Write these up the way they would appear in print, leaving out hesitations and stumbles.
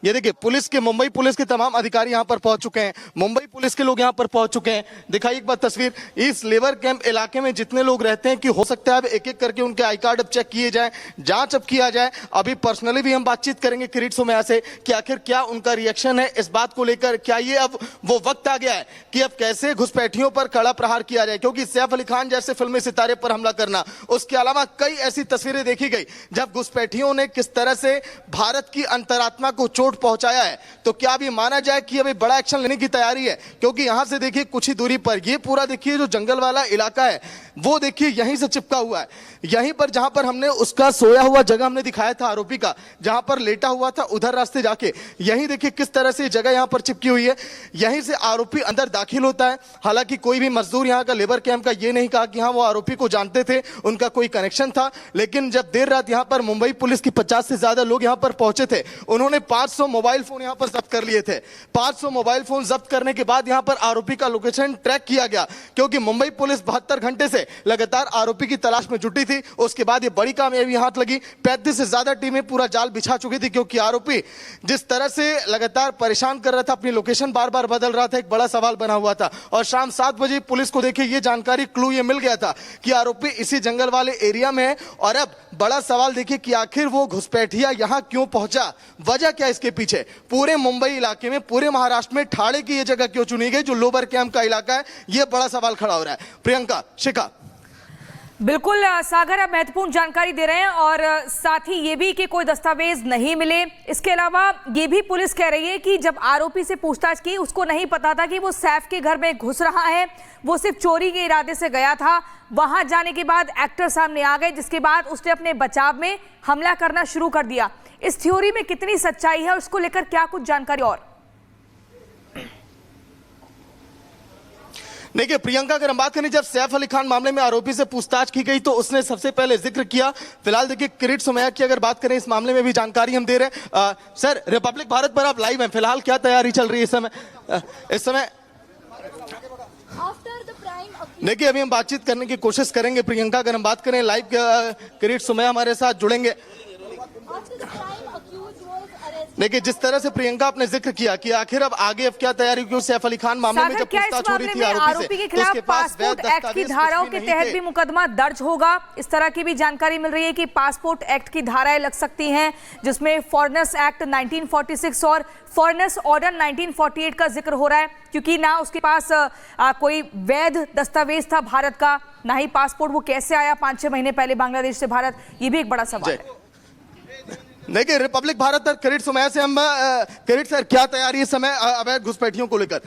ये देखिए पुलिस के, मुंबई पुलिस के तमाम अधिकारी यहाँ पर पहुंच चुके हैं, मुंबई पुलिस के लोग यहाँ पर पहुंच चुके हैं। दिखाई एक बार तस्वीर, इस लेबर कैंप इलाके में जितने लोग रहते हैं कि हो सकता है अब एक एक करके उनके आई कार्ड अब चेक किए जाए, जांच अब किया जाए। अभी पर्सनली भी हम बातचीत करेंगे किरीट सोमैया से कि आखिर क्या उनका रिएक्शन है इस बात को लेकर। क्या ये अब वो वक्त आ गया है कि अब कैसे घुसपैठियों पर कड़ा प्रहार किया जाए, क्योंकि सैफ अली खान जैसे फिल्मी सितारे पर हमला करना, उसके अलावा कई ऐसी तस्वीरें देखी गई जब घुसपैठियों ने किस तरह से भारत की अंतरात्मा को चोट पहुंचाया है। तो क्या अभी माना जाए कि अभी बड़ा एक्शन लेने की तैयारी है? क्योंकि यहां से देखिए कुछ ही दूरी पर ये पूरा देखिए जो जंगल वाला इलाका है वो देखिए यहीं से चिपका हुआ है, यहीं पर जहां पर हमने उसका सोया हुआ जगह हमने दिखाया था आरोपी का, जहां पर लेटा हुआ था उधर रास्ते जाके, यहीं देखिए किस तरह से जगह यहां पर चिपकी हुई है। यहीं से आरोपी अंदर दाखिल होता है। हालांकि कोई भी मजदूर यहां का लेबर कैंप का ये नहीं कहा कि हाँ वो आरोपी को जानते थे, उनका कोई कनेक्शन था। लेकिन जब देर रात यहां पर मुंबई पुलिस की 50 से ज्यादा लोग यहां पर पहुंचे थे, उन्होंने 500 मोबाइल फोन यहां पर जब्त कर लिए थे। 500 मोबाइल फोन जब्त करने के बाद यहां पर आरोपी का लोकेशन ट्रैक किया गया, क्योंकि मुंबई पुलिस 72 घंटे से लगातार आरोपी की तलाश में जुटी थी। उसके बाद ये बड़ी कामयाबी हाथ लगी, 35 से ज्यादा टीमें पूरा जाल बिछा चुकी थी, क्योंकि आरोपी जिस तरह से लगातार परेशान कर रहा था, अपनी लोकेशन बार बार बदल रहा था, एक बड़ा सवाल बना हुआ था। और शाम 7 बजे पुलिस को देखिए ये जानकारी, क्लू ये मिल गया था कि आरोपी इसी जंगल वाले एरिया में है। और अब बड़ा सवाल देखिए कि आखिर वो घुसपैठिया यहां क्यों पहुंचा, वजह क्या इसके पीछे। पूरे मुंबई इलाके में, पूरे महाराष्ट्र में ठाणे की ये जगह क्यों चुनी गई जो लोबर कैंप का इलाका है, ये बड़ा सवाल खड़ा हो रहा है। प्रियंका, शिखा। बिल्कुल सागर, आप महत्वपूर्ण जानकारी दे रहे हैं और साथ ही ये भी कि कोई दस्तावेज नहीं मिले। इसके अलावा ये भी पुलिस कह रही है कि जब आरोपी से पूछताछ की उसको नहीं पता था कि वो सैफ के घर में घुस रहा है, वो सिर्फ चोरी के इरादे से गया था। वहां जाने के बाद एक्टर सामने आ गए, जिसके बाद उसने अपने बचाव में हमला करना शुरू कर दिया। इस थ्योरी में कितनी सच्चाई है और उसको लेकर क्या कुछ जानकारी और? देखिए प्रियंका, अगर हम बात करें जब सैफ अली खान मामले में आरोपी से पूछताछ की गई तो उसने सबसे पहले जिक्र किया। फिलहाल देखिए किरीट सोमैया की अगर बात करें इस मामले में भी जानकारी हम दे रहे हैं। सर, रिपब्लिक भारत पर आप लाइव हैं, फिलहाल क्या तैयारी चल रही है इस समय? देखिए अभी हम बातचीत करने की कोशिश करेंगे प्रियंका। अगर हम बात करें लाइव, किरीट सोमैया हमारे साथ जुड़ेंगे। देखिए जिस तरह से प्रियंका आपने जिक्र किया कि आखिर अब आगे अब क्या तैयारी, क्यों सैफ अली खान मामले में जब पूछताछ हो रही थी आरोपी के खिलाफ पासपोर्ट एक्ट की धाराओं के तहत भी मुकदमा दर्ज होगा। इस तरह की भी जानकारी मिल रही है कि पासपोर्ट एक्ट की धाराएं लग सकती हैं, जिसमें फॉरेनर्स एक्ट 1946 और फॉरेनर्स ऑर्डर 1948 का जिक्र हो रहा है, क्योंकि ना उसके पास कोई वैध दस्तावेज था भारत का, ना ही पासपोर्ट। वो कैसे आया 5-6 महीने पहले बांग्लादेश से भारत, ये भी एक बड़ा सवाल है। देखिए रिपब्लिक भारत पर किरीट सोमैया से हम, किरीट सर क्या तैयारी इस समय अवैध घुसपैठियों को लेकर?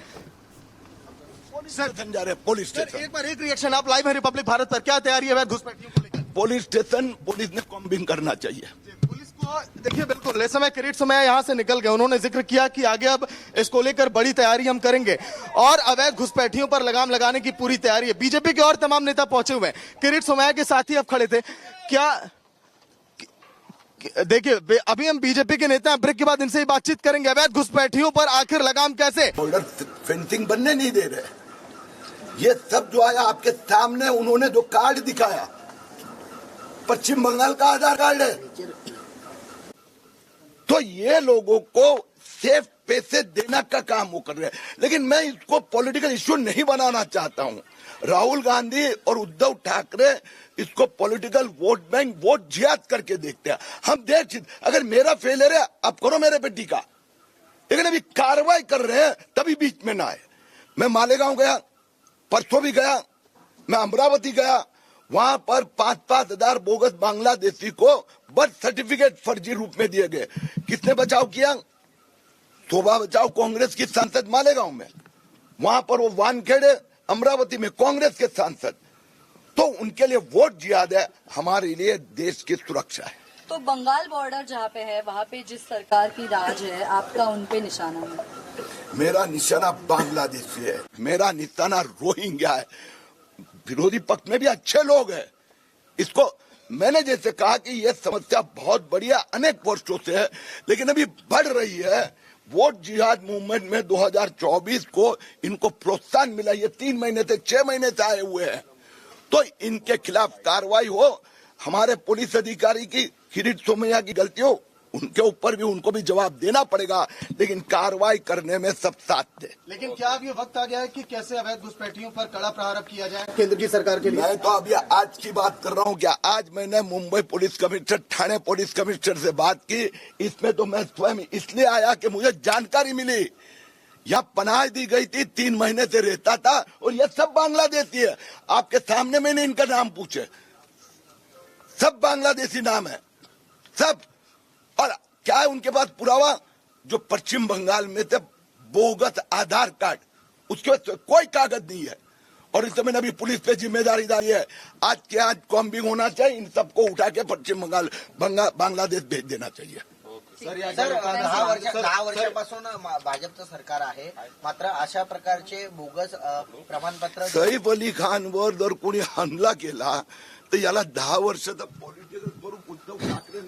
सर जा रहे पुलिस स्टेशन। एक बार एक रिएक्शन, आप लाइव है रिपब्लिक भारत पर, क्या तैयारी है अवैध घुसपैठियों को लेकर? पुलिस स्टेशन, पुलिस ने कॉम्बिंग करना चाहिए पुलिस को। देखिए बिल्कुल इस समय किरीट सोमैया यहाँ से निकल गए, उन्होंने जिक्र किया कि आगे अब इसको लेकर बड़ी तैयारी हम करेंगे और अवैध घुसपैठियों पर लगाम लगाने की पूरी तैयारी है। बीजेपी के और तमाम नेता पहुंचे हुए हैं, किरीट सोमैया के साथ ही अब खड़े थे। क्या देखिए अभी हम बीजेपी के नेता हैं, ब्रेक के बाद इनसे ही बातचीत करेंगे। अवैध घुसपैठियों पर आखिर लगाम कैसे? बॉर्डर फेंसिंग बनने नहीं दे रहे। ये सब जो आया आपके सामने, उन्होंने जो कार्ड दिखाया पश्चिम बंगाल का आधार कार्ड है। तो ये लोगों को सेफ पैसे देना का काम वो कर रहे हैं, लेकिन मैं इसको पॉलिटिकल इश्यू नहीं बनाना चाहता हूं। राहुल गांधी और उद्धव ठाकरे इसको पॉलिटिकल वोट बैंक, वोट जिहाद करके देखते हैं। हम देख, अगर मेरा फेलियर है आप करो मेरे पे टीका, लेकिन अभी कार्रवाई कर रहे हैं तभी बीच में ना आए। मैं मालेगांव गया, परसों भी गया, मैं अमरावती गया, वहां पर 5-5 हजार बोगस बांग्लादेशी को बर्थ सर्टिफिकेट फर्जी रूप में दिए गए। किसने बचाव किया? शोभा बचाओ कांग्रेस की सांसद मालेगांव में, वहां पर वो वानखेड़े अमरावती में कांग्रेस के सांसद। तो उनके लिए वोट जिहाद है, हमारे लिए देश की सुरक्षा है। तो बंगाल बॉर्डर जहाँ पे है वहाँ पे जिस सरकार की राज है, आपका उन पे निशाना है? मेरा निशाना बांग्लादेशी है, मेरा निशाना रोहिंग्या है। विरोधी पक्ष में भी अच्छे लोग हैं। इसको मैंने जैसे कहा कि यह समस्या बहुत बड़ी है, अनेक वर्षों से है, लेकिन अभी बढ़ रही है। वोट जिहाद मूवमेंट में 2024 को इनको प्रोत्साहन मिला। ये 3 महीने से 6 महीने से आए हुए हैं, तो इनके खिलाफ कार्रवाई हो। हमारे पुलिस अधिकारी की, किरीट सोमैया की गलती हो, उनके ऊपर भी उनको भी जवाब देना पड़ेगा, लेकिन कार्रवाई करने में सब साथ थे। लेकिन क्या अब ये वक्त आ गया है कि कैसे अवैध घुसपैठियों पर कड़ा प्रहार अब किया जाए केंद्र की सरकार के लिए? मैं तो अभी आज की बात कर रहा हूँ। क्या आज मैंने Mumbai police commissioner, Thane police commissioner से बात की। इसमें तो मैं स्वयं इसलिए आया कि मुझे जानकारी मिली, यहाँ पनाह दी गई थी, 3 महीने से रहता था और ये सब बांग्लादेशी है। आपके सामने मैंने इनका नाम पूछे, सब बांग्लादेशी नाम है सब। और क्या है उनके पास पुरावा? जो पश्चिम बंगाल में थे बोगस आधार कार्ड, उसके कोई कागज नहीं है। और इस समय अभी पुलिस पे जिम्मेदारी है, आज के आज कॉम्बिंग होना चाहिए, इन सबको उठा के पश्चिम बंगाल बांग्लादेश भेज देना चाहिए। सर 10 वर्षापासून भाजपचं सरकार आहे, मात्र अशा प्रकारचे बोगस प्रमाणपत्र सैफ अली खानवर जर कोणी हमला केला तर याला 10 वर्ष तर पॉलिटिकल स्वरूप उद्धव ठाकरे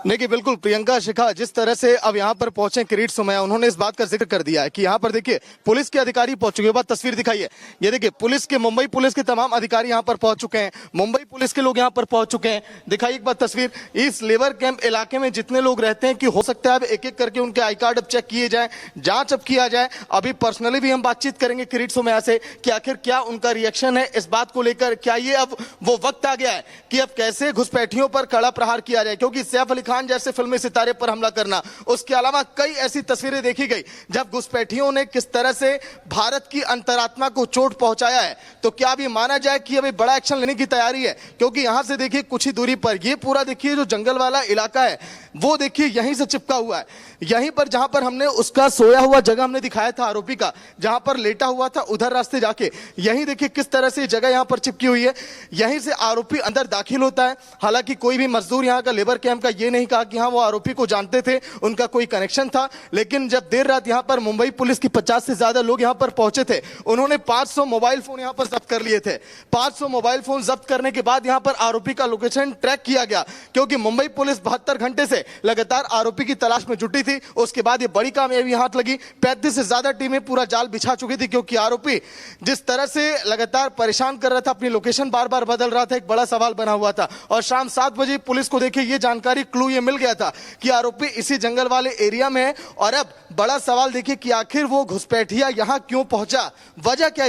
देखिए बिल्कुल प्रियंका शिखा जिस तरह से अब यहाँ पर पहुंचे किरीट सोमैया, उन्होंने इस बात का जिक्र कर दिया है कि यहाँ पर देखिए पुलिस के अधिकारी पहुंच चुके हैं। बाद तस्वीर दिखाइए, ये देखिए पुलिस के, मुंबई पुलिस के तमाम अधिकारी यहाँ पर पहुंच चुके हैं, मुंबई पुलिस के लोग यहाँ पर पहुंच चुके हैं। दिखाइए एक बार तस्वीर, इस लेबर कैंप इलाके में जितने लोग रहते हैं कि हो सकता है अब एक एक करके उनके आई कार्ड अब चेक किए जाए, जांच अब किया जाए। अभी पर्सनली भी हम बातचीत करेंगे किरीट सोमैया से कि आखिर क्या उनका रिएक्शन है इस बात को लेकर। क्या ये अब वो वक्त आ गया है कि अब कैसे घुसपैठियों पर कड़ा प्रहार किया जाए, क्योंकि सैफ अली खान जैसे फिल्मी सितारे पर हमला करना, उसके अलावा कई ऐसी तस्वीरें देखी गई जब घुसपैठियों ने किस तरह से भारत की अंतरात्मा को चोट पहुंचाया है। तो क्या अभी माना जाए कि अभी बड़ा एक्शन लेने की तैयारी है? क्योंकि यहां से देखिए कुछ ही दूरी पर ये पूरा देखिए जो जंगल वाला इलाका है वो देखिए यहीं से चिपका हुआ है। यहीं पर जहां पर हमने उसका सोया हुआ जगह हमने दिखाया था आरोपी का, जहां पर लेटा हुआ था उधर रास्ते जाके, यहीं देखिए किस तरह से जगह यहां पर चिपकी हुई है। यहीं से आरोपी अंदर दाखिल होता है। हालांकि कोई भी मजदूर यहां का लेबर कैंप का ये नहीं कहा कि हाँ वो आरोपी को जानते थे, उनका कोई कनेक्शन था। लेकिन जब देर रात यहां पर मुंबई पुलिस की 50 से ज्यादा लोग यहां पर पहुंचे थे, उन्होंने 500 मोबाइल फोन यहां पर जब्त कर लिए थे। 500 मोबाइल फोन जब्त करने के बाद यहां पर आरोपी का लोकेशन ट्रैक किया गया, क्योंकि मुंबई पुलिस 72 घंटे से लगातार आरोपी की तलाश में जुटी थी। उसके बाद ये बड़ी कामयाबी हाथ लगी, 35 से ज्यादा टीमें पूरा जाल बिछा चुकी थी, क्योंकि आरोपी जिस तरह से लगातार परेशान कर रहा था, अपनी लोकेशन बार बार बदल रहा था, एक बड़ा सवाल बना हुआ था। और शाम 7 बजे पुलिस को देखिए ये जानकारी, क्लू ये मिल गया था कि आरोपी इसी जंगल वाले एरिया में है। और अब बड़ा सवाल देखिए कि आखिर वो घुसपैठिया यहां क्यों पहुंचा, वजह क्या